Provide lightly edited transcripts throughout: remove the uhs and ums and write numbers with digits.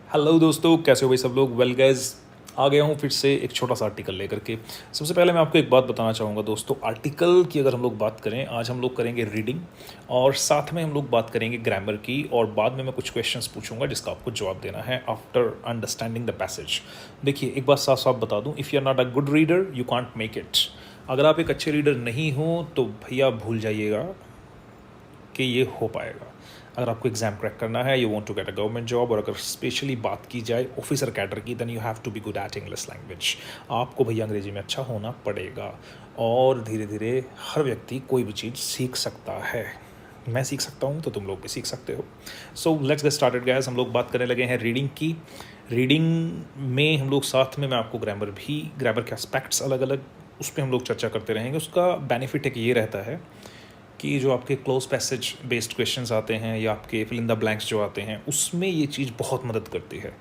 Hello दोस्तों, कैसे हो भाई सब लोग। वेल गाइस, आ गया हूँ फिर से एक छोटा सा आर्टिकल लेकर के। सबसे पहले मैं आपको एक बात बताना चाहूँगा दोस्तों। आर्टिकल की अगर हम लोग बात करें, आज हम लोग करेंगे रीडिंग और साथ में हम लोग बात करेंगे ग्रामर की, और बाद में मैं कुछ क्वेश्चंस पूछूंगा जिसका आपको जवाब देना है आफ्टर अंडरस्टैंडिंग द पैसेज। देखिए, एक बात साफ साफ बता दूँ, if you are not a good reader you can't make it. अगर आप एक अच्छे रीडर नहीं हो तो भैया भूल जाइएगा कि ये हो पाएगा। अगर आपको एग्ज़ाम क्रैक करना है, you want to get a government job, और अगर स्पेशली बात की जाए ऑफिसर कैडर की, then you have to be good at English language. आपको भैया अंग्रेजी में अच्छा होना पड़ेगा, और धीरे धीरे हर व्यक्ति कोई भी चीज़ सीख सकता है। मैं सीख सकता हूँ तो तुम लोग भी सीख सकते हो। So let's get started guys. हम लोग बात करने लगे हैं रीडिंग की। रीडिंग में हम लोग साथ में मैं आपको ग्रामर के एस्पेक्ट्स अलग अलग उस पर हम लोग चर्चा करते रहेंगे। उसका बेनिफिट एक ये रहता है कि जो आपके क्लोज पैसेज बेस्ड क्वेश्चंस आते हैं या आपके फिल इन द ब्लैंक्स जो आते हैं, उसमें ये चीज़ बहुत मदद करती है।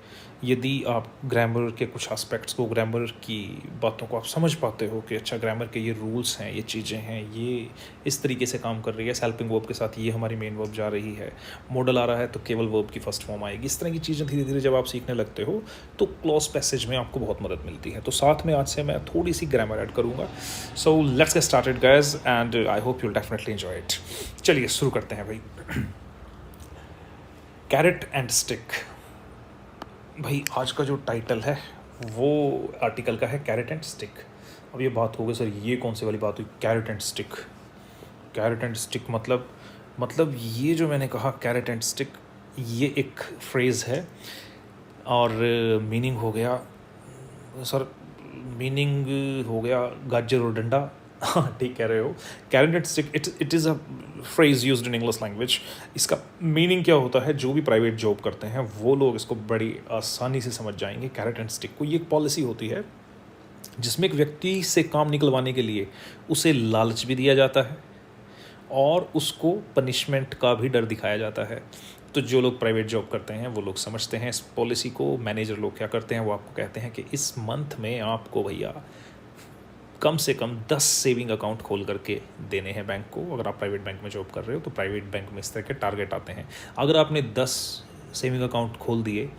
यदि आप ग्रामर के कुछ एस्पेक्ट्स को, ग्रामर की बातों को आप समझ पाते हो कि अच्छा ग्रामर के ये रूल्स हैं, ये चीज़ें हैं, ये इस तरीके से काम कर रही है, हेल्पिंग वर्ब के साथ ये हमारी मेन वर्ब जा रही है, मॉडल आ रहा है तो केवल वर्ब की फर्स्ट फॉर्म आएगी, इस तरह की चीज़ें धीरे धीरे जब आप सीखने लगते हो तो क्लोज पैसेज में आपको बहुत मदद मिलती है। तो साथ में आज से मैं थोड़ी सी ग्रामर ऐड करूँगा। So let's get started guys, and I hope you will definitely enjoy it. चलिए शुरू करते हैं भाई। Carat and stick. भाई आज का जो टाइटल है वो आर्टिकल का है, कैरेट एंड स्टिक। अब ये बात हो गई, सर ये कौन सी वाली बात हुई, carat and stick. Carat and stick मतलब ये जो मैंने कहा कैरेट एंड स्टिक, ये एक फ्रेज़ है और मीनिंग हो गया, सर मीनिंग हो गया गाजर और डंडा। हाँ ठीक कह रहे हो। Carat and stick, it is a phrase used in English language. इसका मीनिंग क्या होता है, जो भी प्राइवेट जॉब करते हैं वो लोग इसको बड़ी आसानी से समझ जाएंगे। कैरेट एंड स्टिक को, ये एक पॉलिसी होती है जिसमें एक व्यक्ति से काम निकलवाने के लिए उसे लालच भी दिया जाता है और उसको पनिशमेंट का भी डर दिखाया जाता है। तो जो लोग प्राइवेट जॉब करते हैं वो लोग समझते हैं इस पॉलिसी को। मैनेजर लोग क्या करते हैं, वो आपको कहते हैं कि इस मंथ में आपको भैया कम से कम 10 सेविंग अकाउंट खोल करके देने हैं बैंक को। अगर आप प्राइवेट बैंक में जॉब कर रहे हो तो प्राइवेट बैंक में इस तरह के टारगेट आते हैं। अगर आपने 10 सेविंग अकाउंट खोल दिए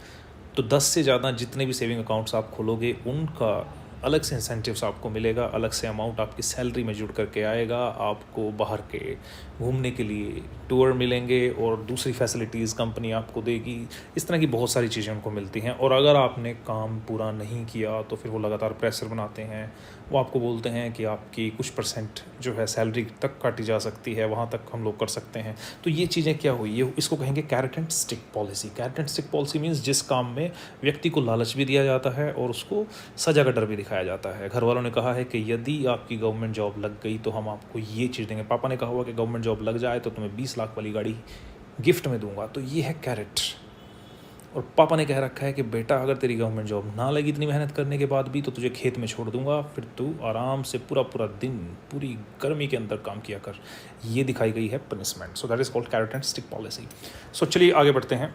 तो 10 से ज़्यादा जितने भी सेविंग अकाउंट्स आप खोलोगे उनका अलग से इंसेंटिव्स आपको मिलेगा, अलग से अमाउंट आपकी सैलरी में जुड़ करके आएगा। आपको बाहर के घूमने के लिए टूर मिलेंगे और दूसरी फैसिलिटीज़ कंपनी आपको देगी। इस तरह की बहुत सारी चीज़ें उनको मिलती हैं। और अगर आपने काम पूरा नहीं किया तो फिर वो लगातार प्रेशर बनाते हैं। वो आपको बोलते हैं कि आपकी कुछ परसेंट जो है सैलरी तक काटी जा सकती है, वहाँ तक हम लोग कर सकते हैं। तो ये चीज़ें क्या हुई, ये इसको कहेंगे carat and stick policy. Carat and stick policy means जिस काम में व्यक्ति को लालच भी दिया जाता है और उसको सजा का डर भी दिखाया जाता है। घर वालों ने कहा है कि यदि आपकी गवर्नमेंट जॉब लग गई तो हम आपको ये चीज़ देंगे। पापा ने कहा हुआ कि गवर्नमेंट जॉब लग जाए तो तुम्हें 20 लाख वाली गाड़ी गिफ्ट में दूंगा। तो ये है कैरेट। और पापा ने कह रखा है कि बेटा अगर तेरी गवर्नमेंट जॉब ना लगी इतनी मेहनत करने के बाद भी तो तुझे खेत में छोड़ दूंगा, फिर तू आराम से पूरा पूरा दिन पूरी गर्मी के अंदर काम किया कर। ये दिखाई गई है punishment. So that is called carrot and stick policy. So चलिए आगे बढ़ते हैं।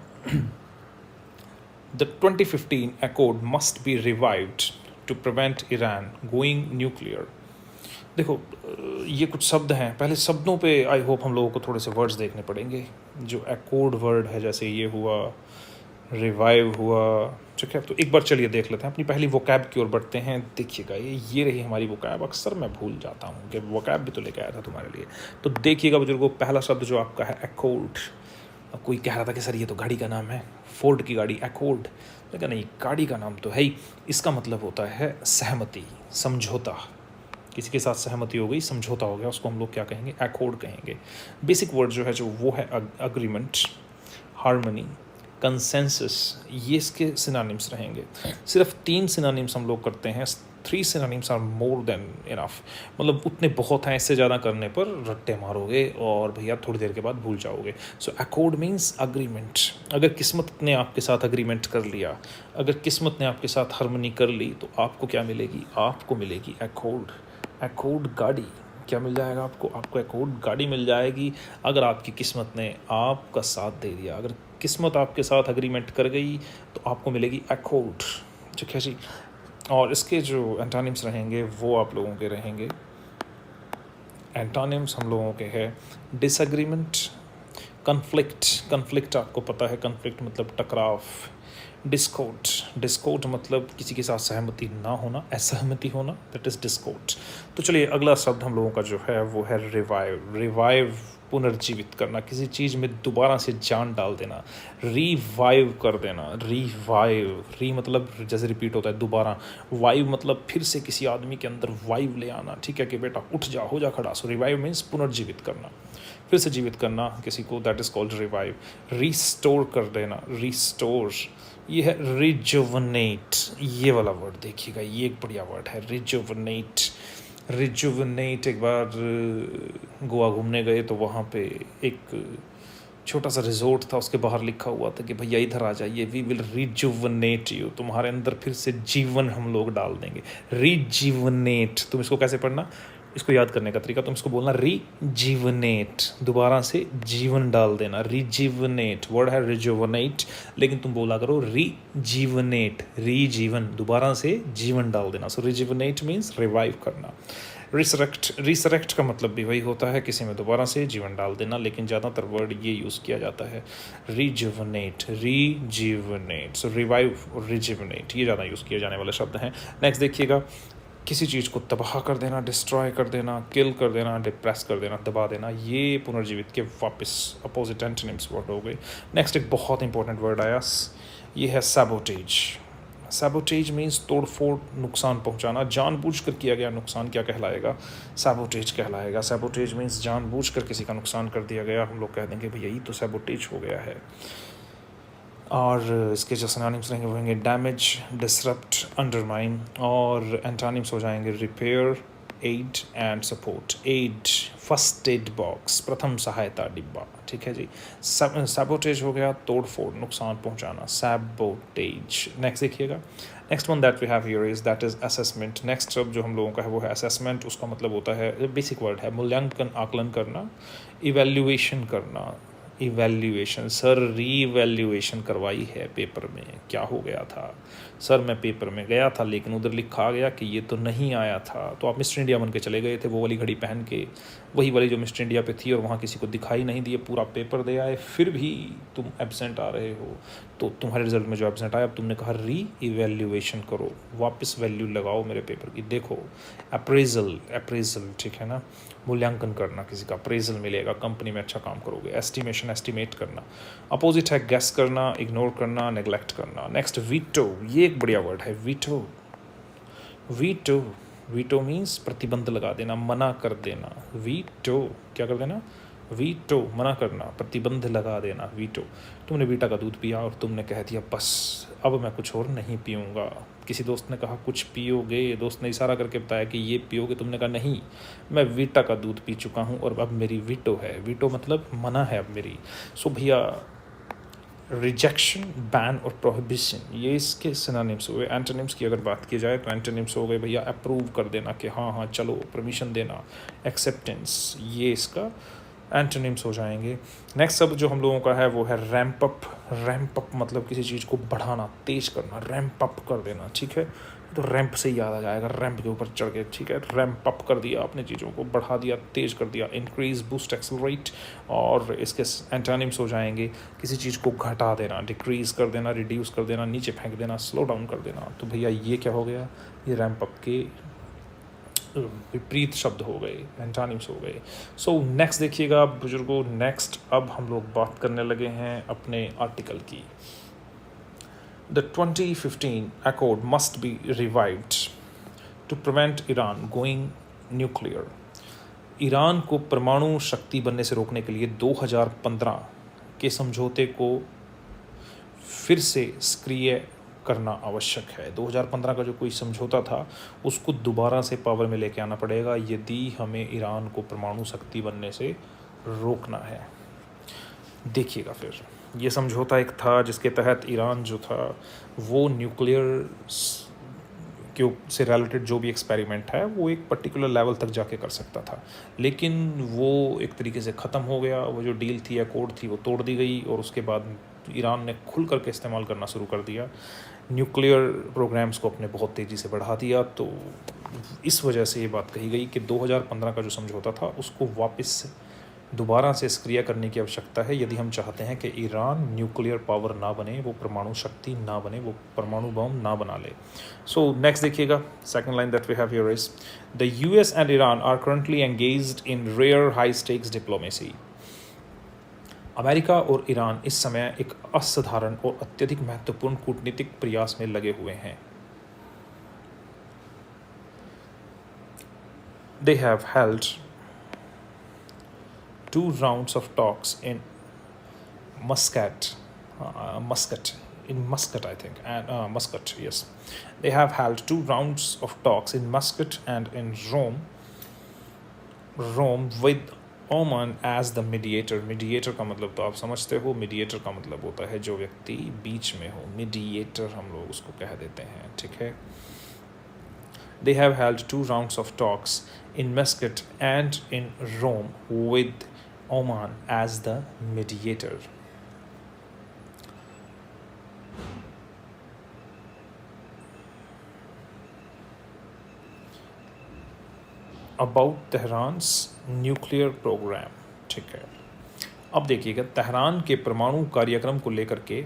The 2015 accord must be revived to prevent Iran going nuclear. देखो, ये कुछ शब्द हैं, पहले शब्दों पे आई होप हम लोगों को थोड़े से वर्ड्स देखने पड़ेंगे। जो अकॉर्ड वर्ड है, जैसे ये हुआ, रिवाइव हुआ, ठीक है। तो एक बार चलिए देख लेते हैं, अपनी पहली वोकैब की ओर बढ़ते हैं। देखिएगा, ये रही हमारी वोकैब। अक्सर मैं भूल जाता हूँ कि वोकैब भी तो लेके आया था तुम्हारे लिए। तो देखिएगा बुजुर्गों, पहला शब्द जो आपका है अकॉर्ड। अब कोई कह रहा था कि सर ये तो गाड़ी का नाम है, फोर्ड की गाड़ी अकॉर्ड। लेकिन नहीं, गाड़ी का नाम तो है ही। इसका मतलब होता है सहमति, समझौता। किसी के साथ सहमति हो गई, समझौता हो गया, उसको हम लोग क्या कहेंगे, अकॉर्ड कहेंगे। बेसिक वर्ड जो है जो वो है अग्रीमेंट, हार्मनी, कंसेंसस। ये इसके सिनोनिम्स रहेंगे। सिर्फ 3 सिनोनिम्स हम लोग करते हैं। 3 synonyms are more than enough. मतलब उतने बहुत हैं, इससे ज़्यादा करने पर रट्टे मारोगे और भैया थोड़ी देर के बाद भूल जाओगे। सो अकॉर्ड मीन्स अग्रीमेंट। अगर किस्मत ने आपके साथ अग्रीमेंट कर लिया, अगर किस्मत ने आपके साथ हार्मनी कर ली तो आपको क्या मिलेगी, आपको मिलेगी अकॉर्ड। अकॉर्ड गाड़ी क्या मिल जाएगा आपको, आपको अकॉर्ड गाड़ी मिल जाएगी अगर आपकी किस्मत ने आपका साथ दे दिया। अगर किस्मत आपके साथ अग्रीमेंट कर गई तो आपको मिलेगी अकॉर्ड, ठीक है जी। और इसके जो एंटोनिम्स रहेंगे वो आप लोगों के रहेंगे। एंटोनिम्स हम लोगों के हैं डिसएग्रीमेंट, कन्फ्लिक्ट आपको पता है, कन्फ्लिक्ट मतलब टकराव। डिस्कॉर्ड मतलब किसी के साथ सहमति ना होना, असहमति होना, दैट इज़ डिस्कॉर्ड। तो चलिए अगला शब्द हम लोगों का जो है वो है रिवाइव, पुनर्जीवित करना, किसी चीज़ में दोबारा से जान डाल देना, रिवाइव कर देना। री मतलब जैसे रिपीट होता है दोबारा, वाइव मतलब फिर से किसी आदमी के अंदर वाइव ले आना, ठीक है, कि बेटा उठ जा, हो जा खड़ा। सो रिवाइव मीन्स पुनर्जीवित करना, फिर से जीवित करना किसी को, that is called revive. Restore कर देना, रिस्टोर, ये है रिजुवनेट। ये वाला वर्ड देखिएगा, ये एक बढ़िया वर्ड है, रिजुवनेट। एक बार गोवा घूमने गए तो वहाँ पे एक छोटा सा रिजोर्ट था, उसके बाहर लिखा हुआ था कि भैया इधर आ जाइए, वी विल रिजुवनेट यू, तुम्हारे अंदर फिर से जीवन हम लोग डाल देंगे। रिजुवनेट, तुम इसको कैसे पढ़ना, इसको याद करने का तरीका, तुम इसको बोलना रिजीवनेट, दोबारा से जीवन डाल देना। रिजीवनेट वर्ड है रिजुवनेट, लेकिन तुम बोला करो रिजीवनेट, रीजीवन, दोबारा से जीवन डाल देना। सो रिजीवनेट मीन्स रिवाइव करना। रिसरेक्ट का मतलब भी वही होता है, किसी में दोबारा से जीवन डाल देना, लेकिन ज़्यादातर वर्ड ये यूज़ किया जाता है, रिजुवनेट, सो रिवाइव और रिजुवनेट ये ज़्यादा यूज़ किए जाने वाले शब्द हैं। नेक्स्ट देखिएगा, किसी चीज़ को तबाह कर देना, डिस्ट्रॉय कर देना, किल कर देना, डिप्रेस कर देना, दबा देना, ये पुनर्जीवित के वापस अपोजिट एंटोनिम्स वर्ड हो गए। नेक्स्ट एक बहुत इंपॉर्टेंट वर्ड आया, ये है सैबोटेज। सैबोटेज मीन्स तोड़फोड़, नुकसान पहुंचाना, जानबूझकर किया गया नुकसान क्या कहलाएगा, सैबोटेज कहलाएगा। सैबोटेज मीन्स जानबूझकर किसी का नुकसान कर दिया गया, हम लोग कह देंगे भैया ये तो सैबोटेज हो गया है। और इसके जो सिनोनिम्स रहेंगे वो होंगे डैमेज, डिसरप्ट, अंडरमाइन, और एंटोनिम्स हो जाएंगे repair, aid and support. Aid first aid box, प्रथम सहायता डिब्बा, ठीक है जी। सैबोटेज हो गया तोड़फोड़, नुकसान पहुंचाना, सैबोटेज। नेक्स्ट देखिएगा, next one that we have here is that is assessment. Next शब्द जो हम लोगों का है वो है असेसमेंट। उसका मतलब होता है, बेसिक वर्ड है, मूल्यांकन, आकलन करना, इवैल्यूएशन करना। इवैल्यूएशन, सर रीवैल्यूएशन करवाई है पेपर में, क्या हो गया था सर, मैं पेपर में गया था लेकिन उधर लिखा गया कि ये तो नहीं आया था, तो आप मिस्टर इंडिया बन के चले गए थे, वो वाली घड़ी पहन के, वही वाली जो मिस्टर इंडिया पे थी, और वहाँ किसी को दिखाई नहीं दिए, पूरा पेपर दे आए, फिर भी तुम एब्सेंट आ रहे हो, तो तुम्हारे रिजल्ट में जो एब्सेंट आया, अब तुमने कहा री इवैल्यूएशन करो, वापस वैल्यू लगाओ मेरे पेपर की, देखो। अप्रेजल, ठीक है ना, मूल्यांकन करना, किसी का अप्रेजल मिलेगा, कंपनी में अच्छा काम करोगे। एस्टिमेशन, एस्टिमेट करना। अपोजिट है गेस करना, इग्नोर करना, नेग्लेक्ट करना। नेक्स्ट वीटो, ये एक बढ़िया वर्ड है, वीटो मीन्स प्रतिबंध लगा देना, मना कर देना। वीटो क्या कर देना, वीटो मना करना, प्रतिबंध लगा देना, वीटो। तुमने वीटा का दूध पिया और तुमने कह दिया बस अब मैं कुछ और नहीं पीऊँगा। किसी दोस्त ने कहा कुछ पियोगे, दोस्त ने इशारा करके बताया कि ये पियोगे, तुमने कहा नहीं मैं वीटा का दूध पी चुका हूँ और अब मेरी वीटो है। वीटो मतलब मना है अब मेरी। सो भैया रिजेक्शन, बैन और प्रोहिबिशन, ये इसके सिनोनिम्स हुए। एंटोनिम्स की अगर बात की जाए तो एंटोनिम्स हो गए भैया अप्रूव कर देना कि हाँ हाँ चलो, परमिशन देना, एक्सेप्टेंस, ये इसका एंटोनिम्स हो जाएंगे। नेक्स्ट शब्द जो हम लोगों का है वो है रैम्प अप मतलब किसी चीज़ को बढ़ाना, तेज करना, रैम्प अप कर देना, ठीक है। तो रैंप से याद आ जाएगा, रैंप के ऊपर चढ़ के, ठीक है, रैम्प अप कर दिया, अपने चीज़ों को बढ़ा दिया, तेज कर दिया। Increase, boost, accelerate. और इसके एंटोनिम्स हो जाएंगे किसी चीज़ को घटा देना, डिक्रीज कर देना, रिड्यूस कर देना, नीचे फेंक देना, स्लो डाउन कर देना। तो भैया ये क्या हो गया, ये रैम्प अप के विपरीत शब्द हो गए, एंटोनिम्स हो गए। सो नेक्स्ट देखिएगा बुजुर्गों, नेक्स्ट अब हम लोग बात करने लगे हैं अपने आर्टिकल की। The 2015 Accord must be revived to prevent Iran going nuclear. Iran को परमाणु शक्ति बनने से रोकने के लिए 2015 के समझौते को फिर से सक्रिय करना आवश्यक है। 2015 का जो कोई समझौता था उसको दोबारा से पावर में लेके आना पड़ेगा यदि हमें ईरान को परमाणु शक्ति बनने से रोकना है। देखिएगा फिर, ये समझौता एक था जिसके तहत ईरान जो था वो न्यूक्लियर के से रिलेटेड जो भी एक्सपेरिमेंट है वो एक पर्टिकुलर लेवल तक जाके कर सकता था, लेकिन वो एक तरीके से ख़त्म हो गया। वो जो डील थी, अकॉर्ड थी, वो तोड़ दी गई और उसके बाद ईरान ने खुल करके इस्तेमाल करना शुरू कर दिया, न्यूक्लियर प्रोग्राम्स को अपने बहुत तेज़ी से बढ़ा दिया। तो इस वजह से ये बात कही गई कि 2015 का जो समझौता था उसको वापस दोबारा से सक्रिय करने की आवश्यकता है यदि हम चाहते हैं कि ईरान न्यूक्लियर पावर ना बने, वो परमाणु शक्ति ना बने, वो परमाणु बम ना बना ले। सो नेक्स्ट देखिएगा, second line that we have here is the US and Iran are currently engaged in rare high stakes diplomacy. America और ईरान इस समय एक असाधारण और अत्यधिक महत्वपूर्ण कूटनीतिक प्रयास में लगे हुए हैं। They have held 2 rounds of talks in Muscat, I think, and Muscat, yes. They have held 2 rounds of talks in Muscat and in Rome with Oman as the mediator. Mediator का मतलब तो आप समझते हो, mediator का मतलब होता है जो व्यक्ति बीच में हो, mediator हम लोग उसको कह देते हैं, ठीक है। They have held 2 rounds of talks in Muscat and in Rome with Oman as the mediator. About Tehran's nuclear program, ठीक है। अब देखिएगा, तेहरान के परमाणु कार्यक्रम को लेकर के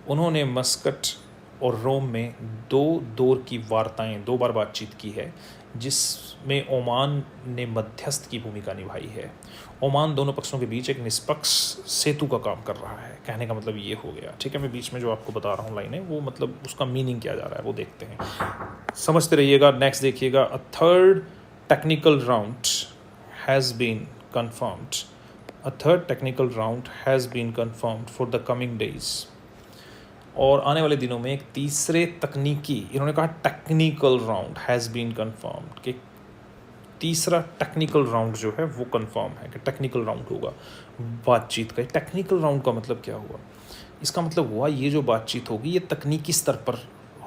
उन्होंने मस्कट और रोम में 2 दौर की वार्ताएं, 2 बार बातचीत की है, जिसमें ओमान ने मध्यस्थ की भूमिका निभाई है। ओमान दोनों पक्षों के बीच एक निष्पक्ष सेतु का काम कर रहा है। कहने का मतलब ये हो गया, ठीक है। मैं बीच में जो आपको बता रहा हूँ लाइनें, वो मतलब उसका मीनिंग क्या जा रहा है वो देखते हैं, समझते रहिएगा। नेक्स्ट देखिएगा, a third technical round has been confirmed. A third technical round has been confirmed for the coming days. और आने वाले दिनों में एक तीसरे तकनीकी, इन्होंने कहा technical round has been confirmed, कि तीसरा टेक्निकल राउंड जो है वो कंफर्म है कि टेक्निकल राउंड होगा बातचीत का। टेक्निकल राउंड का मतलब क्या हुआ? इसका मतलब हुआ ये जो बातचीत होगी ये तकनीकी स्तर पर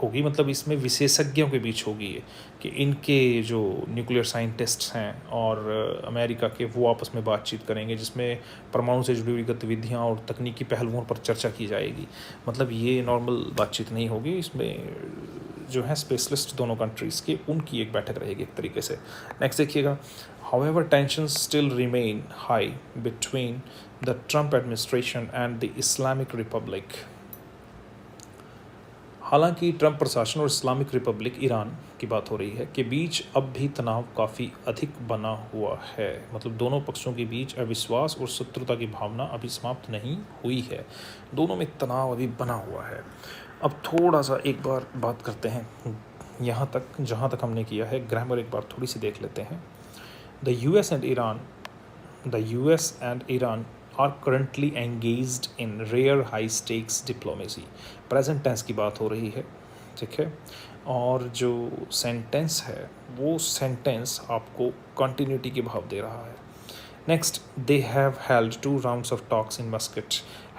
होगी, मतलब इसमें विशेषज्ञों के बीच होगी ये, कि इनके जो न्यूक्लियर साइंटिस्ट्स हैं और अमेरिका के, वो आपस में बातचीत करेंगे, जिसमें परमाणु से जुड़ी हुई गतिविधियाँ और तकनीकी पहलुओं पर चर्चा की जाएगी। मतलब ये नॉर्मल बातचीत नहीं होगी, इसमें जो है स्पेशलिस्ट दोनों कंट्रीज़ के, उनकी एक बैठक रहेगी एक तरीके से। नेक्स्ट देखिएगा, however tensions still remain high between the Trump administration and the Islamic Republic. हालांकि ट्रंप प्रशासन और इस्लामिक रिपब्लिक, ईरान की बात हो रही है, के बीच अब भी तनाव काफ़ी अधिक बना हुआ है। मतलब दोनों पक्षों के बीच अविश्वास और शत्रुता की भावना अभी समाप्त नहीं हुई है, दोनों में तनाव अभी बना हुआ है। अब थोड़ा सा एक बार बात करते हैं यहाँ तक जहाँ तक हमने किया है, ग्रामर एक बार थोड़ी सी देख लेते हैं। The US and Iran are currently engaged in rare high stakes diplomacy। Present tense की बात हो रही है, ठीक है। और जो सेंटेंस है वो सेंटेंस आपको कंटिन्यूटी के भाव दे रहा है। Next, they have held 2 rounds of talks in Muscat.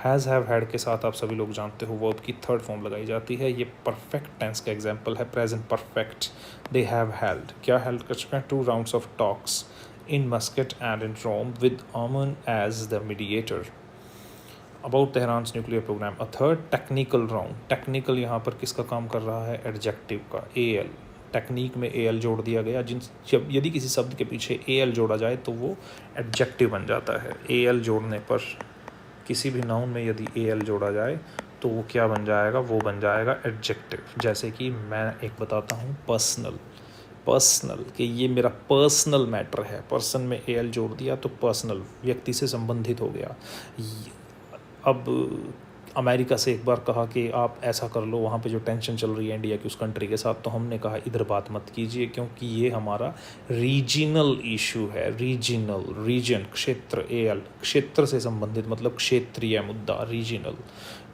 Has have had के साथ आप सभी लोग जानते हो वर्ब की थर्ड फॉर्म लगाई जाती है। ये परफेक्ट टेंस का एग्जाम्पल है, present perfect. They have held, क्या हेल्ड कर चुके हैं? 2 rounds of talks in Muscat and in Rome with Oman as the mediator about Tehran's nuclear program। A third technical round, technical यहाँ पर किसका काम कर रहा है? एडजेक्टिव का, al, टेक्निक में al जोड़ दिया गया। जब यदि किसी शब्द के पीछे al जोड़ा जाए तो वो एडजेक्टिव बन जाता है। al जोड़ने पर, किसी भी नाउन में यदि al जोड़ा जाए तो वो क्या बन जाएगा? वो बन जाएगा एडजेक्टिव। जैसे कि मैं एक बताता हूँ, पर्सनल, कि ये मेरा पर्सनल मैटर है, पर्सन में एल जोड़ दिया तो पर्सनल, व्यक्ति से संबंधित हो गया। अब अमेरिका से एक बार कहा कि आप ऐसा कर लो, वहाँ पे जो टेंशन चल रही है इंडिया की उस कंट्री के साथ, तो हमने कहा इधर बात मत कीजिए क्योंकि ये हमारा रीजनल इशू है। रीजन, क्षेत्र, एल क्षेत्र से संबंधित मतलब क्षेत्रीय मुद्दा, रीजनल।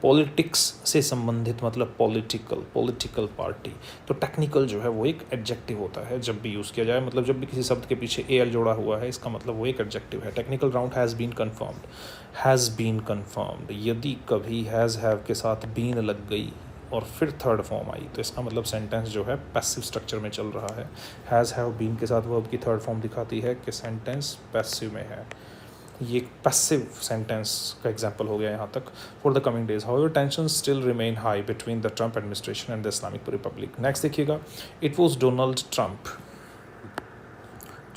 पॉलिटिक्स से संबंधित मतलब पॉलिटिकल पार्टी। तो टेक्निकल जो है वो एक एडजेक्टिव होता है जब भी यूज़ किया जाए, मतलब जब भी किसी शब्द के पीछे एल जोड़ा हुआ है, इसका मतलब वो एक एडजेक्टिव है। Technical round has been confirmed. यदि कभी हैज़ हैव के साथ बीन लग गई और फिर थर्ड फॉर्म आई तो इसका मतलब सेंटेंस जो है पैसिव स्ट्रक्चर में चल रहा है। हैज़ हैव बीन के साथ वर्ब की थर्ड फॉर्म दिखाती है कि सेंटेंस पैसिव में है। ये पैसिव सेंटेंस का एग्जाम्पल हो गया यहाँ तक। For the coming days however tension still remain high between the Trump administration and the Islamic Republic. Next देखिएगा, इट वॉज डोनाल्ड ट्रंप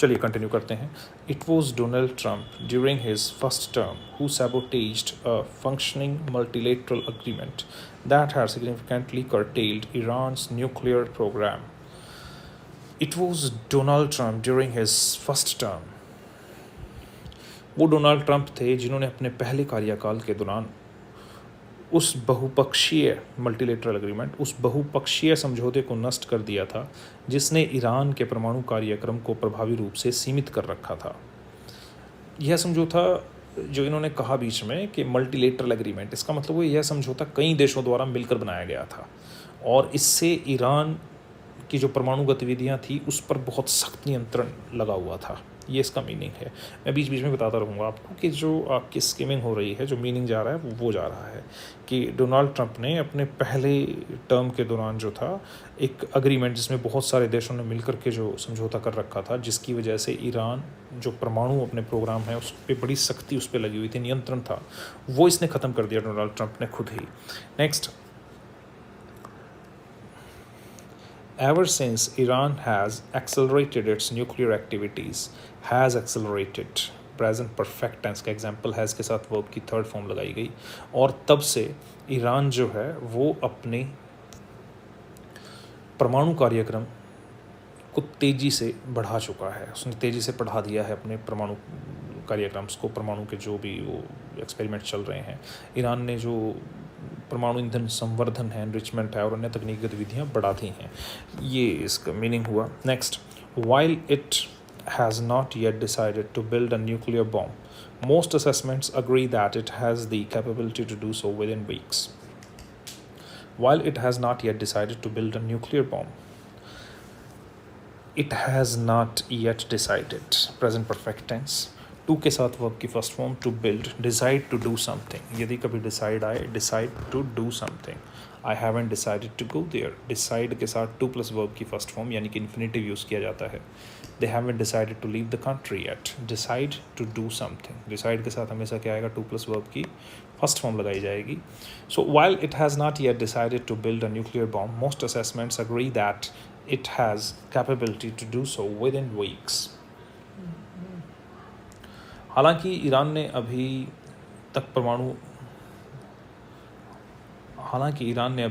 चलिए कंटिन्यू करते हैं. It was Donald Trump during his first term who sabotaged a functioning multilateral agreement that had significantly curtailed Iran's nuclear program. It was Donald Trump during his first term. वो Donald Trump थे जिन्होंने अपने पहले कार्यकाल के दौरान उस बहुपक्षीय मल्टीलेटरल एग्रीमेंट, उस बहुपक्षीय समझौते को नष्ट कर दिया था जिसने ईरान के परमाणु कार्यक्रम को प्रभावी रूप से सीमित कर रखा था. यह समझौता जो इन्होंने कहा बीच में कि मल्टीलेटरल एग्रीमेंट, इसका मतलब वो यह समझौता कई देशों द्वारा मिलकर बनाया गया था और इससे ईरान की जो परमाणु गतिविधियां थी उस पर बहुत सख्त नियंत्रण लगा हुआ था. ये इसका मीनिंग है. मैं बीच बीच में बताता रहूँगा आपको कि जो आपकी स्कीमिंग हो रही है, जो मीनिंग जा रहा है वो जा रहा है कि डोनाल्ड ट्रंप ने अपने पहले टर्म के दौरान जो था एक अग्रीमेंट जिसमें बहुत सारे देशों ने मिलकर के जो समझौता कर रखा था, जिसकी वजह से ईरान जो परमाणु अपने प्रोग्राम है उस पर बड़ी सख्ती उस पर लगी हुई थी, नियंत्रण था, वो इसने ख़त्म कर दिया डोनाल्ड ट्रंप ने खुद ही. Next, ever since Iran has accelerated its nuclear activities, has accelerated, present perfect tense का example has के साथ verb की थर्ड फॉर्म लगाई गई, और तब से ईरान जो है वो अपने परमाणु कार्यक्रम को तेज़ी से बढ़ा चुका है. उसने तेज़ी से बढ़ा दिया है अपने परमाणु कार्यक्रम्स को, परमाणु के जो भी वो एक्सपेरिमेंट चल रहे हैं. ईरान ने जो परमाणु ईंधन संवर्धन है, एनरिचमेंट है और अन्य तकनीकी गतिविधियाँ बढ़ाती हैं. ये इसका मीनिंग हुआ. Next, while it has not yet decided to build a nuclear bomb, most assessments agree that it has the capability to do so within weeks. While it has not yet decided to build a nuclear bomb, it has not yet decided, present perfect tense, to के साथ verb की first form to build, decide to do something. यदि कभी decide आए, decide to do something. I haven't decided to go there, decide के साथ to plus verb की first form यानी कि इन्फिनेटिव यूज़ किया जाता है. They haven't decided to leave the country yet, decide to do something. Decide के साथ हमेशा क्या आएगा, टू प्लस वर्ब की फर्स्ट फॉर्म लगाई जाएगी. So while it has not yet decided to build a nuclear bomb, most assessments agree that it has capability to do so within weeks. हालांकि Iran ने अभी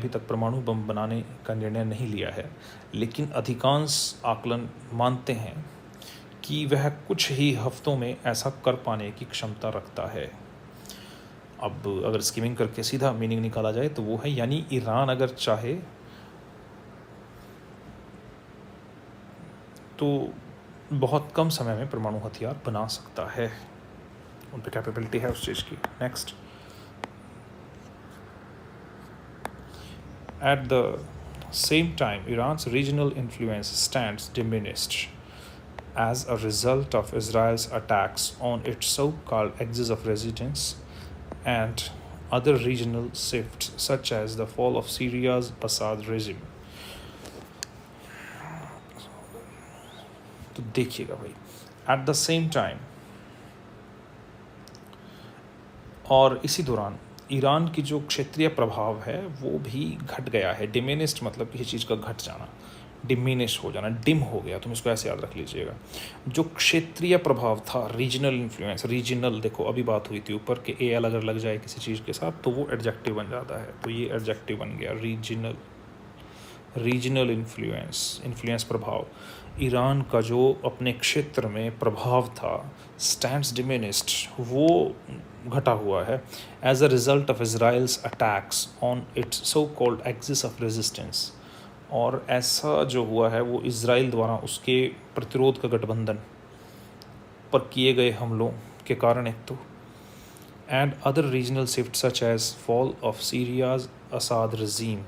तक परमाणु बम बनाने का निर्णय नहीं लिया है, लेकिन अधिकांश आकलन मानते हैं कि वह कुछ ही हफ्तों में ऐसा कर पाने की क्षमता रखता है. अब अगर स्कीमिंग करके सीधा मीनिंग निकाला जाए तो वो है, यानी ईरान अगर चाहे तो बहुत कम समय में परमाणु हथियार बना सकता है, उन पर कैपेबिलिटी है उस चीज़ की. Next, at the same time Iran's regional influence stands diminished as a result of Israel's attacks on its so-called axis of resistance and other regional shifts such as the fall of Syria's Assad regime. तो देखिएगा भाई, at the same time, और इसी दौरान Iran की जो क्षेत्रीय प्रभाव है वो भी घट गया है. डिमिनिस्ड मतलब किसी चीज़ का घट जाना, डिमिनिश हो जाना, डिम हो गया. तुम इसको ऐसे याद रख लीजिएगा. जो क्षेत्रीय प्रभाव था, रीजनल इन्फ्लुएंस, रीजनल, देखो अभी बात हुई थी ऊपर कि एल अगर लग जाए किसी चीज़ के साथ तो वो एडजेक्टिव बन जाता है, तो ये एडजेक्टिव बन गया. रीजनल इन्फ्लुएंस प्रभाव. ईरान का जो अपने क्षेत्र में प्रभाव था, स्टैंड्स डिमिनिस्ड, वो घटा हुआ है as a result of Israel's attacks on its so called axis of resistance. और ऐसा जो हुआ है वो इजराइल द्वारा उसके प्रतिरोध का गठबंधन पर किए गए हमलों के कारण एक तो, and other regional shift such as fall of Syria's Assad regime.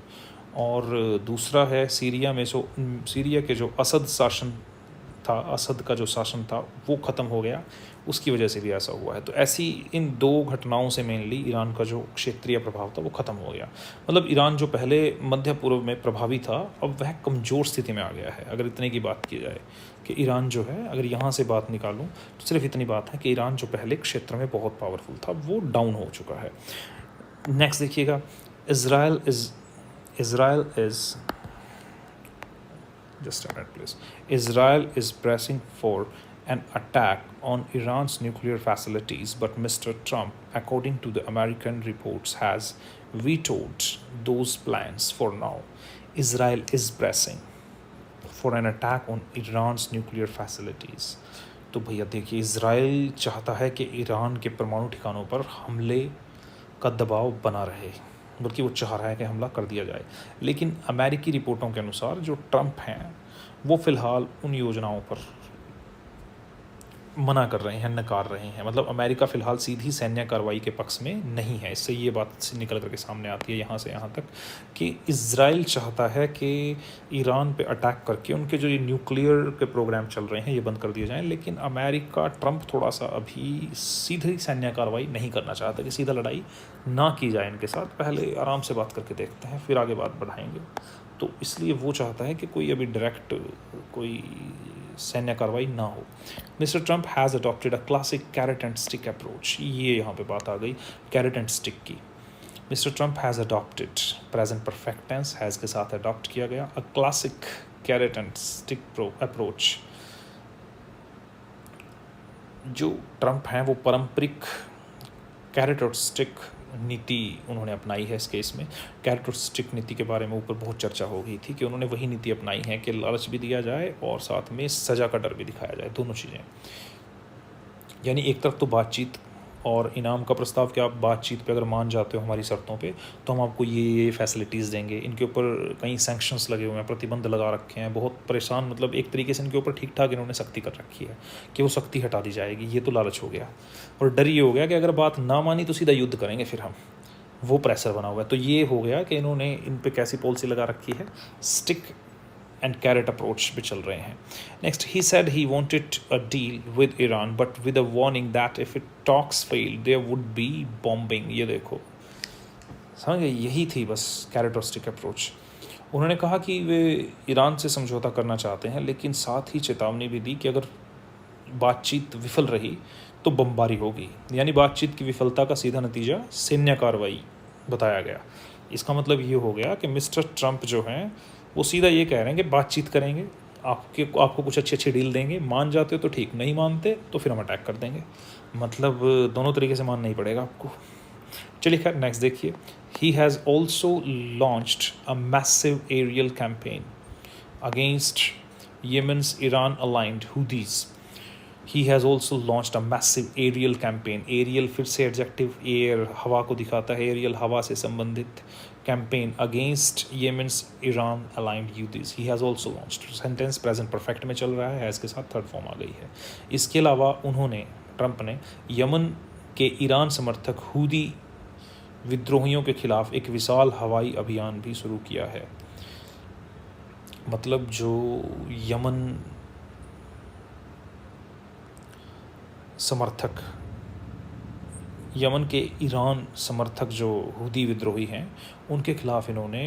और दूसरा है सीरिया के जो असद शासन था, असद का जो शासन था वो ख़त्म हो गया, उसकी वजह से भी ऐसा हुआ है. तो ऐसी इन दो घटनाओं से मेनली ईरान का जो क्षेत्रीय प्रभाव था वो ख़त्म हो गया. मतलब ईरान जो पहले मध्य पूर्व में प्रभावी था, अब वह कमज़ोर स्थिति में आ गया है. अगर इतने की बात की जाए कि ईरान जो है, अगर यहाँ से बात निकालूँ तो सिर्फ इतनी बात है कि ईरान जो पहले क्षेत्र में बहुत पावरफुल था वो डाउन हो चुका है. नेक्स्ट देखिएगा, Israel is pressing for an attack on Iran's nuclear facilities, but Mr. Trump, according to the American reports, has vetoed those plans for now. Israel is pressing for an attack on Iran's nuclear facilities. तो भैया देखिए, Israel चाहता है कि Iran के परमाणु ठिकानों पर हमले का दबाव बना रहे, बल्कि वो चाह रहा है कि हमला कर दिया जाए। लेकिन अमेरिकी रिपोर्टों के अनुसार जो ट्रंप हैं वो फ़िलहाल उन योजनाओं पर मना कर रहे हैं, नकार रहे हैं। मतलब अमेरिका फ़िलहाल सीधी सैन्य कार्रवाई के पक्ष में नहीं है। इससे ये बात निकल करके सामने आती है यहाँ से यहाँ तक कि इज़राइल चाहता है कि ईरान पे अटैक करके उनके जो ये न्यूक्लियर के प्रोग्राम चल रहे हैं ये बंद कर दिए जाएं। लेकिन अमेरिका, ट्रंप थोड़ा सा अभी सीधी सैन्य कार्रवाई नहीं करना चाहता कि सीधा लड़ाई ना की जाए इनके साथ, पहले आराम से बात करके देखते हैं, फिर आगे बात बढ़ाएंगे। तो इसलिए वो चाहता है कि कोई अभी डायरेक्ट कोई सैन्य कार्रवाई ना हो। Mister Trump has adopted a classic carrot and stick approach. ये यहाँ पे बात आ गई कैरेट एंड स्टिक की। Mister Trump has adopted, present perfect tense has के साथ अडॉप्ट किया गया, a classic carrot and stick approach. जो ट्रंप हैं वो पारंपरिक कैरेट और स्टिक नीति उन्होंने अपनाई है। इस केस में कैरेट और स्टिक नीति के बारे में ऊपर बहुत चर्चा हो गई थी कि उन्होंने वही नीति अपनाई है कि लालच भी दिया जाए और साथ में सज़ा का डर भी दिखाया जाए, दोनों चीज़ें। यानी एक तरफ तो बातचीत और इनाम का प्रस्ताव कि आप बातचीत पे अगर मान जाते हो हमारी शर्तों पे तो हम आपको ये फैसिलिटीज़ देंगे। इनके ऊपर कई सैंक्शंस लगे हुए हैं, प्रतिबंध लगा रखे हैं, बहुत परेशान, मतलब एक तरीके से इनके ऊपर ठीक ठाक इन्होंने सख्ती कर रखी है कि वो सख्ती हटा दी जाएगी। ये तो लालच हो गया। और डर ये हो गया कि अगर बात ना मानी तो सीधा युद्ध करेंगे फिर हम, वो प्रेशर बना हुआ है। तो ये हो गया कि इन्होंने इन पे कैसी पॉलिसी लगा रखी है, स्टिक एंड कैरेट अप्रोच पे चल रहे हैं। Next, he said he wanted a deal with Iran but with a warning that if it talks fail there would be bombing. ये देखो, समझ गए, यही थी बस कैरेट और स्टिक अप्रोच। उन्होंने कहा कि वे ईरान से समझौता करना चाहते हैं, लेकिन साथ ही चेतावनी भी दी कि अगर बातचीत विफल रही तो बमबारी होगी। यानी बातचीत की विफलता का सीधा नतीजा सैन्य कार्रवाई बताया गया। इसका मतलब ये हो गया कि मिस्टर ट्रंप जो हैं वो सीधा ये कह रहे हैं कि बातचीत करेंगे, आपको कुछ अच्छी अच्छी डील देंगे, मान जाते हो तो ठीक, नहीं मानते तो फिर हम अटैक कर देंगे। मतलब दोनों तरीके से मानना ही पड़ेगा आपको। चलिए खैर नेक्स्ट देखिए। He has also launched a massive aerial campaign against Yemen's Iran aligned Houthis. He has also launched a massive aerial campaign. Aerial फिर से एडजेक्टिव, एयर हवा को दिखाता है, एरियल हवा से संबंधित campaign against Yemen's Iran aligned Houthis. He has also launched. Sentence present perfect में चल रहा है, हैज़ के साथ थर्ड फॉर्म आ गई है। इसके अलावा उन्होंने, ट्रंप ने, यमन के ईरान समर्थक हूदी विद्रोहियों के खिलाफ एक विशाल हवाई अभियान भी शुरू किया है। मतलब जो यमन समर्थक, यमन के ईरान समर्थक जो हूदी विद्रोही हैं उनके खिलाफ इन्होंने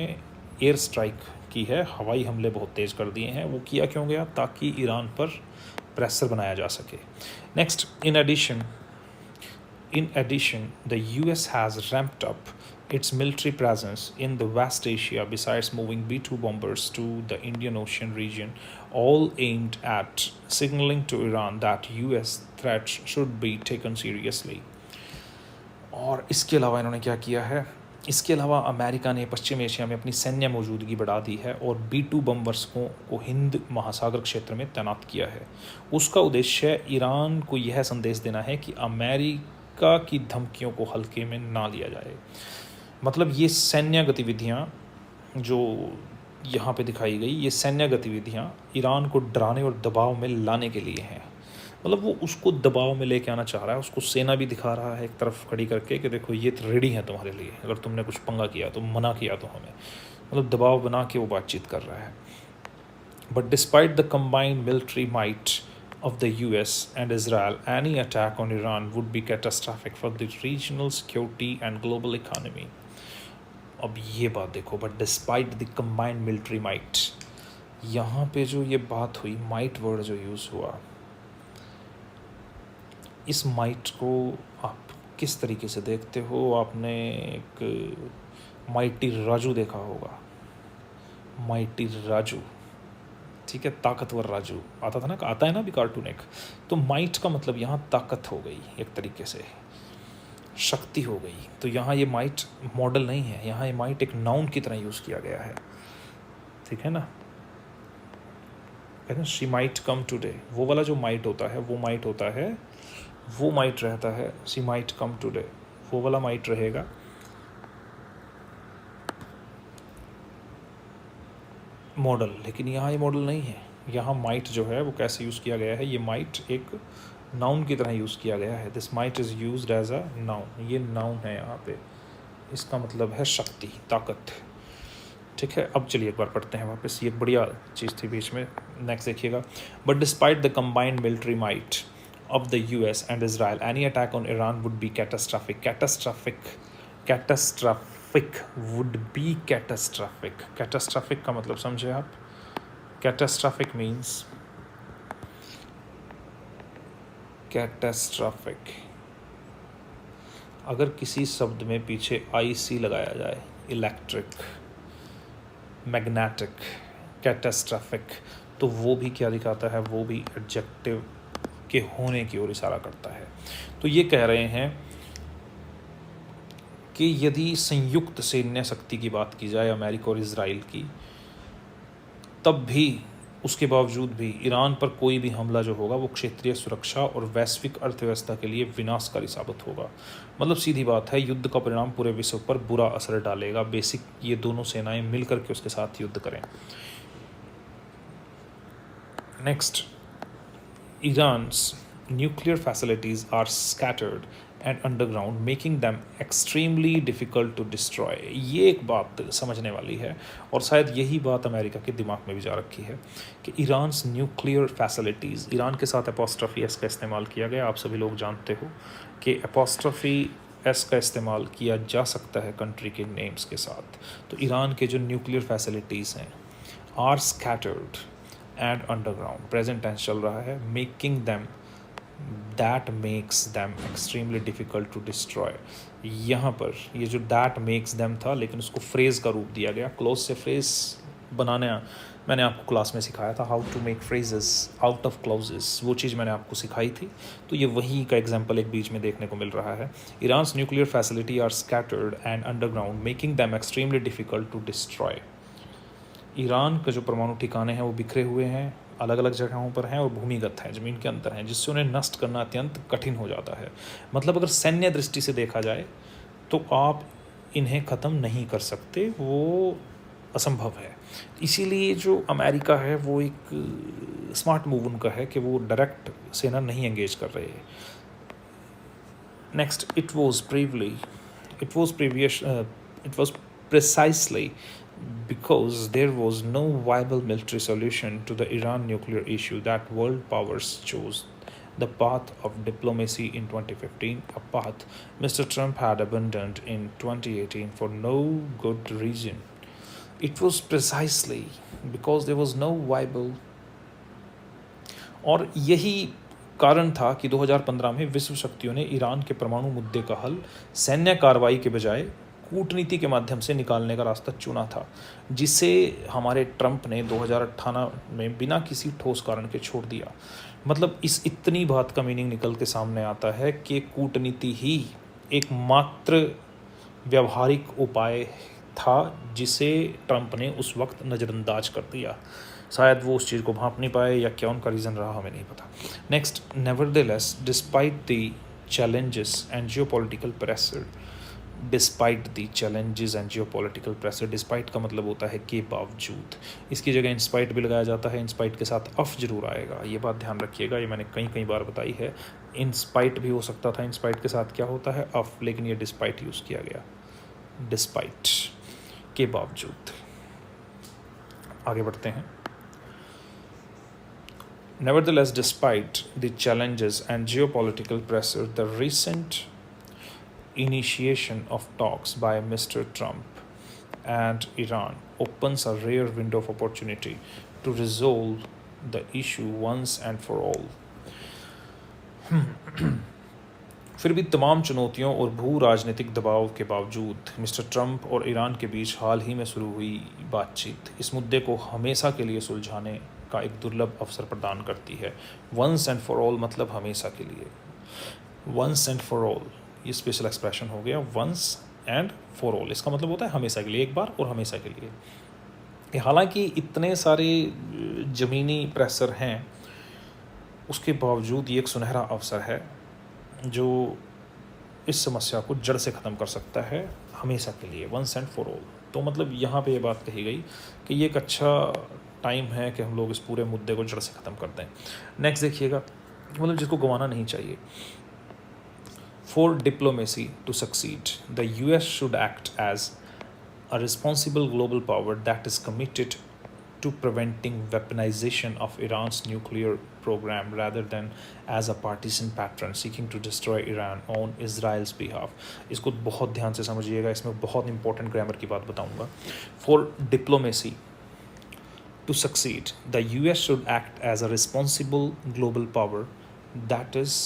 एयर स्ट्राइक की है, हवाई हमले बहुत तेज़ कर दिए हैं। वो किया क्यों गया? ताकि ईरान पर प्रेशर बनाया जा सके। Next, in addition, the US has ramped up its military presence in the West Asia besides moving B-2 bombers to the Indian Ocean region, all aimed at signaling to Iran that US threats should be taken seriously. और इसके अलावा इन्होंने क्या किया है? इसके अलावा America ने पश्चिम एशिया में अपनी सैन्य मौजूदगी बढ़ा दी है और B-2 बम्बर्स को हिंद महासागर क्षेत्र में तैनात किया है। उसका उद्देश्य ईरान को यह संदेश देना है कि अमेरिका की धमकियों को हल्के में ना लिया जाए। मतलब ये सैन्य गतिविधियाँ जो यहाँ पे दिखाई गई, ये सैन्य गतिविधियाँ ईरान को डराने और दबाव में लाने के लिए हैं। मतलब वो उसको दबाव में लेके आना चाह रहा है, उसको सेना भी दिखा रहा है एक तरफ खड़ी करके कि देखो ये रेडी है तुम्हारे लिए, अगर तुमने कुछ पंगा किया तो, मना किया तो हमें, मतलब दबाव बना के वो बातचीत कर रहा है। But despite the combined military might of the US and Israel, any attack on Iran would be catastrophic for the regional security and global economy. अब ये बात देखो, but despite the combined military might, यहाँ पे जो ये बात हुई, माइट वर्ड जो यूज़ हुआ, इस माइट को आप किस तरीके से देखते हो? आपने एक माइटी राजू देखा होगा, माइटी राजू, ठीक है, ताकतवर राजू आता था ना, आता है ना अभी कार्टून एक। तो माइट का मतलब यहाँ ताकत हो गई, एक तरीके से शक्ति हो गई। तो यहाँ ये माइट मॉडल नहीं है, यहाँ ये माइट एक नाउन की तरह यूज़ किया गया है, ठीक है ना। कहते हैं शी माइट कम टुडे, वो वाला जो माइट होता है वो माइट होता है, वो माइट रहता है शी माइट कम टुडे, वो वाला माइट रहेगा मॉडल। लेकिन यहाँ ये मॉडल नहीं है, यहाँ माइट जो है वो कैसे यूज़ किया गया है, ये माइट एक नाउन की तरह यूज़ किया गया है। This might is used as a noun, ये नाउन है यहाँ पे, इसका मतलब है शक्ति, ताकत, ठीक है। अब चलिए एक बार पढ़ते हैं वापस, ये बढ़िया चीज़ थी बीच में। नेक्स्ट देखिएगा, but despite the combined military might of the US and Israel, any attack on Iran would be catastrophic. Catastrophic would be catastrophic. Catastrophic का मतलब समझे आप? Catastrophic means catastrophic। अगर किसी शब्द में पीछे IC लगाया जाए, इलेक्ट्रिक, मैग्नेटिक, कैटास्ट्रॉफिक, तो वो भी क्या दिखाता है, वो भी एडजेक्टिव के होने की ओर इशारा करता है। तो ये कह रहे हैं कि यदि संयुक्त सैन्य शक्ति की बात की जाए अमेरिका और इजराइल की, तब भी उसके बावजूद भी ईरान पर कोई भी हमला जो होगा वो क्षेत्रीय सुरक्षा और वैश्विक अर्थव्यवस्था के लिए विनाशकारी साबित होगा। मतलब सीधी बात है, युद्ध का परिणाम पूरे विश्व पर बुरा असर डालेगा। बेसिक ये दोनों सेनाएं मिलकर के उसके साथ युद्ध करें। Next, Iran's nuclear facilities are scattered and underground, making them extremely difficult to destroy। ये एक बात समझने वाली है, और शायद यही बात अमेरिका के दिमाग में भी जा रखी है कि ईरान्स न्यूक्लियर फैसिलिटीज़, ईरान के साथ एपोस्ट्रफी एस का इस्तेमाल किया गया। आप सभी लोग जानते हो कि एपोस्ट्रफी एस का इस्तेमाल किया जा सकता है कंट्री के नेम्स के साथ। तो ईरान के जो न्यूक्लियर फैसिलिटीज़ हैं are scattered and underground, present tense चल रहा है, making them, that makes them extremely difficult to destroy. यहाँ पर ये जो दैट मेक्स दैम था, लेकिन उसको फ्रेज़ का रूप दिया गया। क्लोज से फ्रेज़ बनाने मैंने आपको क्लास में सिखाया था, how to make phrases out of clauses, वो चीज़ मैंने आपको सिखाई थी। तो ये वही का एग्जाम्पल एक बीच में देखने को मिल रहा है। Iran's nuclear facility are scattered and underground, making them extremely difficult to destroy. Iran के जो परमाणु ठिकाने हैं वो बिखरे हुए हैं, अलग अलग जगहों पर हैं और भूमिगत हैं, ज़मीन के अंदर हैं, जिससे उन्हें नष्ट करना अत्यंत कठिन हो जाता है। मतलब अगर सैन्य दृष्टि से देखा जाए तो आप इन्हें ख़त्म नहीं कर सकते, वो असंभव है। इसीलिए जो अमेरिका है वो एक स्मार्ट मूव उनका है कि वो डायरेक्ट सेना नहीं एंगेज कर रहे हैं। Next, it was precisely because there was no viable military solution to the Iran nuclear issue that world powers chose the path of diplomacy in 2015, a path Mr. Trump had abandoned in 2018 for no good reason. It was precisely because there was no viable, और यही कारण था कि 2015 में विश्व शक्तियों ने Iran के परमाणु मुद्दे का हल सैन्य कार्रवाई के बजाय कूटनीति के माध्यम से निकालने का रास्ता चुना था, जिसे हमारे ट्रंप ने 2018 में बिना किसी ठोस कारण के छोड़ दिया। मतलब इस इतनी बात का मीनिंग निकल के सामने आता है कि कूटनीति ही एकमात्र व्यावहारिक उपाय था जिसे ट्रंप ने उस वक्त नज़रअंदाज कर दिया। शायद वो उस चीज़ को भांप नहीं पाए या क्या उनका रीज़न रहा, हमें नहीं पता। Next, nevertheless despite the challenges and geopolitical pressure, despite the challenges and geopolitical pressure. Despite का मतलब होता है के बावजूद, इसकी जगह इंस्पाइट भी लगाया जाता है। इंस्पाइट के साथ अफ जरूर आएगा, ये बात ध्यान रखिएगा, ये मैंने कई बार बताई है। इंस्पाइट भी हो सकता था, इंस्पाइट के साथ क्या होता है अफ, लेकिन ये डिस्पाइट यूज़ किया गया, डिस्पाइट के बावजूद। आगे बढ़ते हैं। Nevertheless, despite the challenges and geopolitical pressure, the recent initiation of talks by Mr. Trump and Iran opens a rare window of opportunity to resolve the issue once and for all. फिर भी तमाम चुनौतियों और भू राजनीतिक दबाव के बावजूद मिस्टर ट्रंप और ईरान के बीच हाल ही में शुरू हुई बातचीत इस मुद्दे को हमेशा के लिए सुलझाने का एक दुर्लभ अवसर प्रदान करती है। वंस एंड फॉर ऑल मतलब हमेशा के लिए। वंस एंड फॉर ऑल ये स्पेशल एक्सप्रेशन हो गया, वंस एंड फॉर ऑल इसका मतलब होता है हमेशा के लिए, एक बार और हमेशा के लिए। हालांकि इतने सारे ज़मीनी प्रेशर हैं, उसके बावजूद ये एक सुनहरा अवसर है जो इस समस्या को जड़ से ख़त्म कर सकता है हमेशा के लिए, वंस एंड फॉर ऑल। तो मतलब यहाँ पे ये बात कही गई कि ये एक अच्छा टाइम है कि हम लोग इस पूरे मुद्दे को जड़ से ख़त्म कर दें। नेक्स्ट देखिएगा, मतलब जिसको गंवाना नहीं चाहिए। For diplomacy to succeed, the US should act as a responsible global power that is committed to preventing weaponization of Iran's nuclear program rather than as a partisan patron seeking to destroy Iran on Israel's behalf. इसको बहुत ध्यान से समझिएगा, इसमें बहुत important grammar की बात बताऊंगा। For diplomacy to succeed, the US should act as a responsible global power that is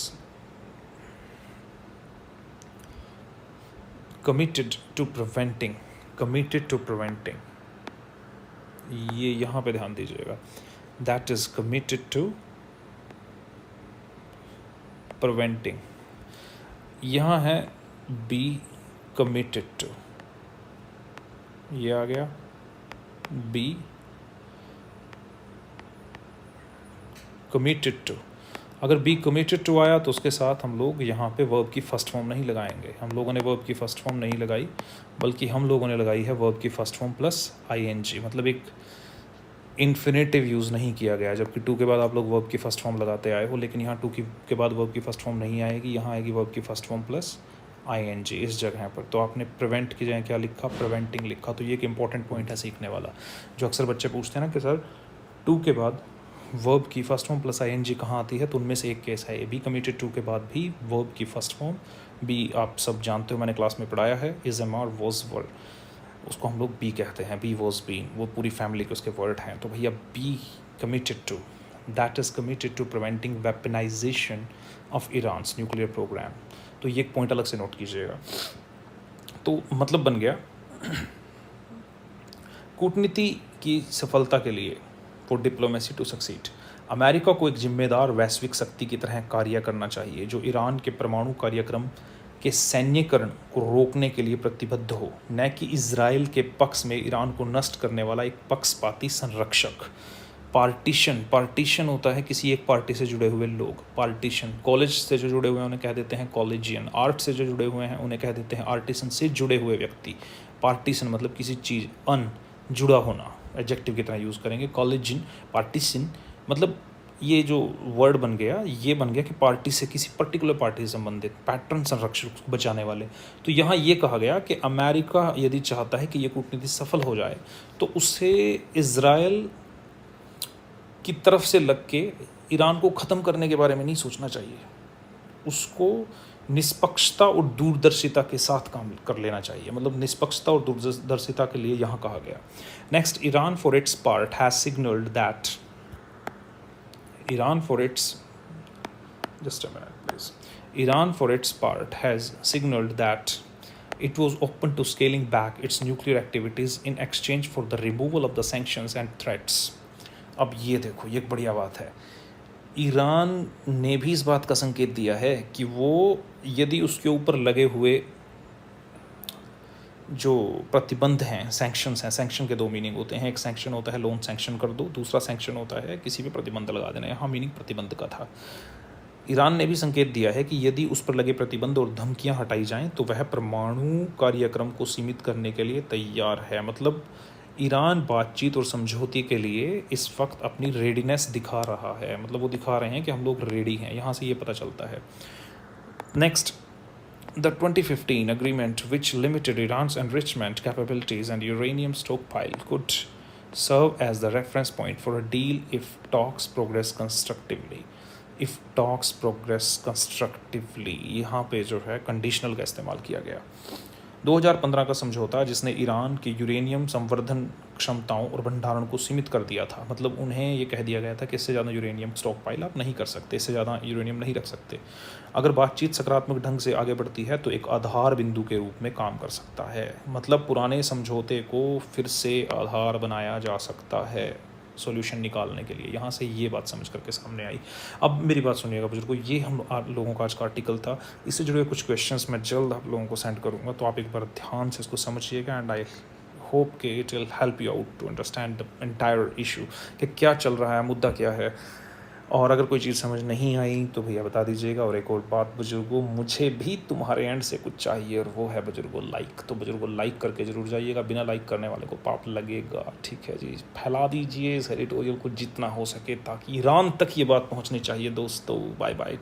committed to preventing, ये यहाँ पे ध्यान दीजिएगा, that is committed to preventing, यहाँ है be committed to, ये आ गया be committed to। अगर बी कमिटेड टू आया तो उसके साथ हम लोग यहाँ पे वर्ब की फर्स्ट फॉर्म नहीं लगाएंगे। हम लोगों ने वर्ब की फर्स्ट फॉर्म नहीं लगाई, बल्कि हम लोगों ने लगाई है वर्ब की फर्स्ट फॉर्म प्लस आईएनजी, मतलब एक इन्फिनेटिव यूज़ नहीं किया गया। जबकि टू के बाद आप लोग वर्ब की फर्स्ट फॉर्म लगाते आए हो, लेकिन यहाँ टू के बाद वर्ब की फर्स्ट फॉर्म नहीं आएगी, यहाँ आएगी वर्ब की फर्स्ट फॉर्म प्लस आईएनजी इस जगह पर। तो आपने प्रिवेंट की जगह क्या लिखा, प्रिवेंटिंग लिखा। तो ये एक इंपॉर्टेंट पॉइंट है सीखने वाला, जो अक्सर बच्चे पूछते हैं ना कि सर टू के बाद वर्ब की फर्स्ट फॉर्म प्लस आईएनजी कहाँ आती है, तो उनमें से एक केस है ये, बी कमिटेड टू के बाद भी वर्ब की फर्स्ट फॉर्म, बी आप सब जानते हो, मैंने क्लास में पढ़ाया है, is am are was word, उसको हम लोग बी कहते हैं, बी वॉज बीन, वो पूरी फैमिली के उसके वर्ड हैं। तो भैया be committed to, that is committed to preventing weaponization of Iran's nuclear programme. तो ये एक पॉइंट अलग से नोट कीजिएगा। तो मतलब बन गया कूटनीति की सफलता के लिए, for diplomacy to succeed, America को एक जिम्मेदार वैश्विक शक्ति की तरह कार्य करना चाहिए जो ईरान के परमाणु कार्यक्रम के सैन्यकरण को रोकने के लिए प्रतिबद्ध हो, न कि इजराइल के पक्ष में ईरान को नष्ट करने वाला एक पक्षपाती संरक्षक। पार्टीशन होता है किसी एक पार्टी से जुड़े हुए लोग, पार्टीशन। कॉलेज से जो जुड़े हुए हैं उन्हें कह देते हैं कॉलेजियन, आर्ट से जो जुड़े हुए हैं उन्हें कह देते हैं आर्टिसन, से जुड़े हुए व्यक्ति। पार्टीशन मतलब किसी चीज़, जुड़ा होना, एडजेक्टिव की तरह यूज़ करेंगे। कॉलेजियन, पार्टीशन मतलब ये जो वर्ड बन गया, ये बन गया कि पार्टी से, किसी पर्टिकुलर पार्टी से संबंधित, पैटर्न संरक्षक को बचाने वाले। तो यहाँ ये कहा गया कि अमेरिका यदि चाहता है कि ये कूटनीति सफल हो जाए तो उसे इजराइल की तरफ से लग के ईरान को ख़त्म करने के बारे में नहीं सोचना चाहिए, उसको निष्पक्षता और दूरदर्शिता के साथ काम कर लेना चाहिए। मतलब निष्पक्षता और दूरदर्शिता के लिए यहाँ कहा गया। Next, Iran for its part has signalled that, Iran for its part has signaled that it was open to scaling back its nuclear activities in exchange for the removal of the sanctions and threats. अब ये देखो, ये एक बढ़िया बात है। Iran ने भी इस बात का संकेत दिया है कि वो यदि उसके ऊपर लगे हुए जो प्रतिबंध हैं, सैंक्शंस हैं, सैंक्शन के दो मीनिंग होते हैं, एक सैंक्शन होता है लोन सैंक्शन कर दो, दूसरा सैंक्शन होता है किसी पे प्रतिबंध लगा देना। यहाँ मीनिंग प्रतिबंध का था। ईरान ने भी संकेत दिया है कि यदि उस पर लगे प्रतिबंध और धमकियां हटाई जाएं तो वह परमाणु कार्यक्रम को सीमित करने के लिए तैयार है। मतलब ईरान बातचीत और समझौते के लिए इस वक्त अपनी रेडीनेस दिखा रहा है, मतलब वो दिखा रहे हैं कि हम लोग रेडी हैं, यहाँ से ये पता चलता है। Next, the 2015 agreement, which limited Iran's enrichment capabilities and uranium stockpile, could serve as the reference point for a deal if talks progress constructively. यहाँ पे जो है कंडीशनल का इस्तेमाल किया गया। 2015 का समझौता जिसने ईरान की यूरेनियम संवर्धन क्षमताओं और भंडारण को सीमित कर दिया था। मतलब उन्हें ये कह दिया गया था कि इससे ज़्यादा यूरेनियम स्टॉक पाइल आप नहीं कर सकते, इससे ज़्यादा यूरेनियम नहीं रख सकते। अगर बातचीत सकारात्मक ढंग से आगे बढ़ती है तो एक आधार बिंदु के रूप में काम कर सकता है। मतलब पुराने समझौते को फिर से आधार बनाया जा सकता है सॉल्यूशन निकालने के लिए। यहाँ से ये बात समझ करके सामने आई। अब मेरी बात सुनिएगा बुजुर्गों, ये हम आप लोगों का आज का आर्टिकल था। इससे जुड़े कुछ क्वेश्चंस मैं जल्द आप लोगों को सेंड करूँगा, तो आप एक बार ध्यान से इसको समझिएगा। एंड आई होप कि it will help you out to understand the entire issue कि क्या चल रहा है, मुद्दा क्या है। और अगर कोई चीज़ समझ नहीं आई तो भैया बता दीजिएगा। और एक और बात बुजुर्गों, मुझे भी तुम्हारे एंड से कुछ चाहिए, और वो है बुजुर्गों लाइक। तो बुजुर्गों लाइक करके ज़रूर जाइएगा, बिना लाइक करने वाले को पाप लगेगा। ठीक है जी, फैला दीजिए इस एडिटोरियल को जितना हो सके, ताकि ईरान तक ये बात पहुंचनी चाहिए दोस्तों। Bye bye.